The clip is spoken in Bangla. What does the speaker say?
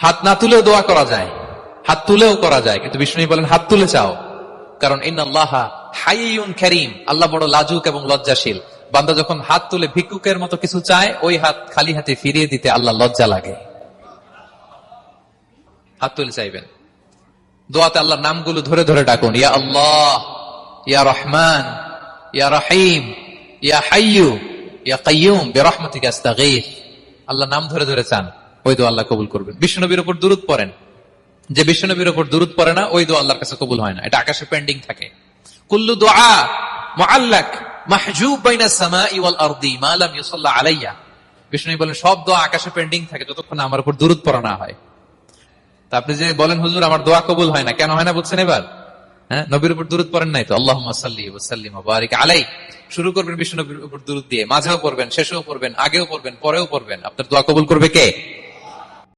হাত না তুলেও দোয়া করা যায়, হাত তুলেও করা যায়, কিন্তু বিষ্ণু বলেন হাত তুলে চাও, কারণ ইন্নাল্লাহা হাইয়ুন কারীম, আল্লাহ বড় লাজুক এবং লজ্জাশীল। বান্দা যখন হাত তুলে ভিক্ষুকের মতো কিছু চায়, ওই হাত খালি হাতে ফিরিয়ে দিতে আল্লাহ লজ্জা লাগে। হাত তুলে চাইবেন, দোয়াতে আল্লাহর নামগুলো ধরে ধরে ডাকুন, ইয়া আল্লাহ, ইয়া রহমান, ইয়া রহিম, ইয়া হাইয়ু, ইয়া কাইয়ুম বিরহমাতিকা আস্তাগীথ। আল্লাহ নাম ধরে ধরে চান, ওই দোয়া আল্লাহ কবুল করবেন। বিশ্বনবীর উপর দুরূদ পড়েন, যে বিশ্বনবীর উপর দুরূদ পড়ে না, ওই দোয়া আল্লাহর কাছে কবুল হয় না, এটা আকাশে পেন্ডিং থাকে। কুল্লু দুআ মুআল্লাক মাহজুব বাইনাস সামাই ওয়াল আরদি মা লাম ইউসাল্লা আলাইয়া। বিষ্ণু বলেন সব দোয়া আকাশে পেন্ডিং থাকে যতক্ষণ আমার উপর দুরূদ পড়া না হয়। তা আপনি যে বলেন হুজুর আমার দোয়া কবুল হয় না, কেন হয় না বলছেন এবার? হ্যাঁ, নবীর উপর দুরূদ পড়েন নাই তো। আল্লাহুম্মা সাল্লি ওয়া সাল্লিম ওয়া বারিক আলাইহি, শুরু করবেন বিষ্ণু নবীর উপর দুরূদ দিয়ে, মাঝেও পড়বেন, শেষেও পড়বেন, আগেও পড়বেন, পরেও পড়বেন। আপনার দোয়া কবুল করবে কে?